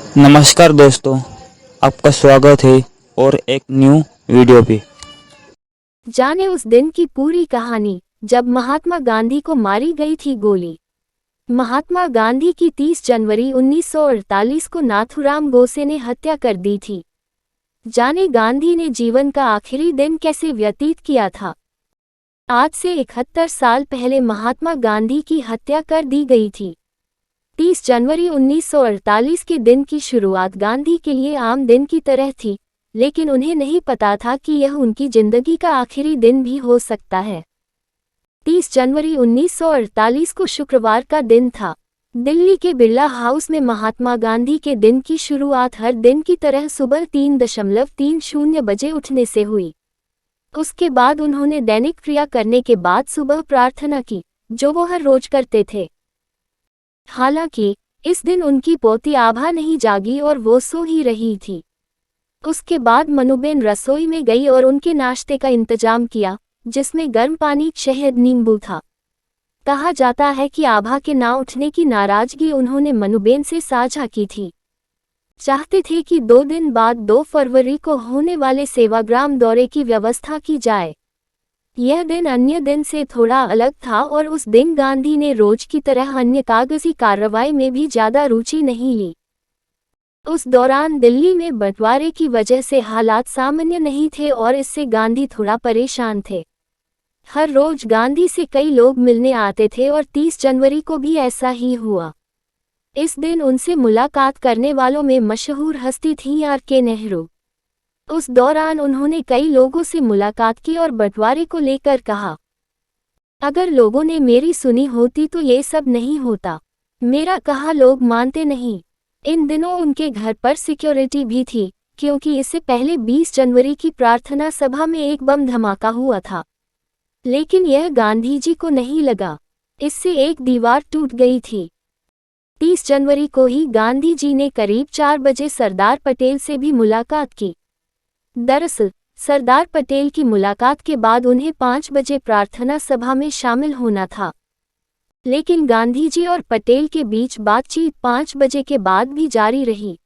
नमस्कार दोस्तों, आपका स्वागत है और एक न्यू वीडियो पे। जाने उस दिन की पूरी कहानी जब महात्मा गांधी को मारी गई थी गोली। महात्मा गांधी की 30 जनवरी 1948 को नाथूराम गोडसे ने हत्या कर दी थी। जाने गांधी ने जीवन का आखिरी दिन कैसे व्यतीत किया था। आज से 71 साल पहले महात्मा गांधी की हत्या कर दी गई थी। 30 जनवरी 1948 के दिन की शुरुआत गांधी के लिए आम दिन की तरह थी, लेकिन उन्हें नहीं पता था कि यह उनकी जिंदगी का आखिरी दिन भी हो सकता है। 30 जनवरी 1948 को शुक्रवार का दिन था। दिल्ली के बिरला हाउस में महात्मा गांधी के दिन की शुरुआत हर दिन की तरह सुबह 3:30 बजे उठने से हुई। उसके बाद उन्होंने दैनिक क्रिया करने के बाद सुबह प्रार्थना की, जो वो हर रोज करते थे। हालांकि इस दिन उनकी पोती आभा नहीं जागी और वो सो ही रही थी। उसके बाद मनुबेन रसोई में गई और उनके नाश्ते का इंतजाम किया, जिसमें गर्म पानी, शहद, नींबू था। कहा जाता है कि आभा के ना उठने की नाराजगी उन्होंने मनुबेन से साझा की थी। चाहते थे कि 2 दिन बाद 2 फरवरी को होने वाले सेवाग्राम दौरे की व्यवस्था की जाए। यह दिन अन्य दिन से थोड़ा अलग था और उस दिन गांधी ने रोज की तरह अन्य कागजी कार्रवाई में भी ज्यादा रुचि नहीं ली। उस दौरान दिल्ली में बंटवारे की वजह से हालात सामान्य नहीं थे और इससे गांधी थोड़ा परेशान थे। हर रोज गांधी से कई लोग मिलने आते थे और 30 जनवरी को भी ऐसा ही हुआ। इस दिन उनसे मुलाकात करने वालों में मशहूर हस्ती थी आर.के. नेहरू। उस दौरान उन्होंने कई लोगों से मुलाकात की और बंटवारे को लेकर कहा, अगर लोगों ने मेरी सुनी होती तो ये सब नहीं होता। मेरा कहा लोग मानते नहीं। इन दिनों उनके घर पर सिक्योरिटी भी थी, क्योंकि इससे पहले 20 जनवरी की प्रार्थना सभा में एक बम धमाका हुआ था। लेकिन यह गांधी जी को नहीं लगा। इससे एक दीवार टूट गई थी। 30 जनवरी को ही गांधी जी ने करीब 4 बजे सरदार पटेल से भी मुलाकात की। दरअसल सरदार पटेल की मुलाकात के बाद उन्हें 5 बजे प्रार्थना सभा में शामिल होना था, लेकिन गांधी जी और पटेल के बीच बातचीत 5 बजे के बाद भी जारी रही।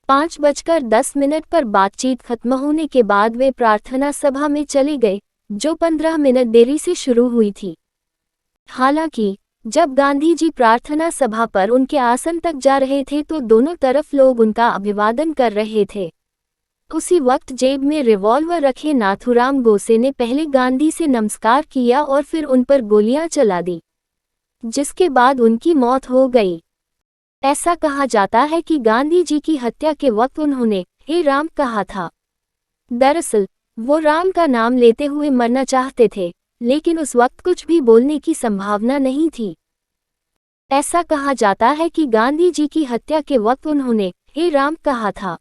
5:10 पर बातचीत खत्म होने के बाद वे प्रार्थना सभा में चले गए, जो 15 मिनट देरी से शुरू हुई थी। हालांकि जब गांधी जी प्रार्थना सभा पर उनके आसन तक जा रहे थे तो दोनों तरफ लोग उनका अभिवादन कर रहे थे। उसी वक्त जेब में रिवॉल्वर रखे नाथूराम गोडसे ने पहले गांधी से नमस्कार किया और फिर उन पर गोलियां चला दी, जिसके बाद उनकी मौत हो गई। ऐसा कहा जाता है कि गांधी जी की हत्या के वक्त उन्होंने हे राम कहा था। दरअसल वो राम का नाम लेते हुए मरना चाहते थे, लेकिन उस वक्त कुछ भी बोलने की संभावना नहीं थी। ऐसा कहा जाता है कि गांधी जी की हत्या के वक्त उन्होंने हे राम कहा था।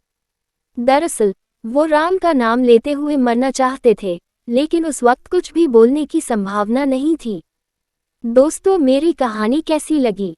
दरअसल वो राम का नाम लेते हुए मरना चाहते थे, लेकिन उस वक्त कुछ भी बोलने की संभावना नहीं थी। दोस्तों, मेरी कहानी कैसी लगी?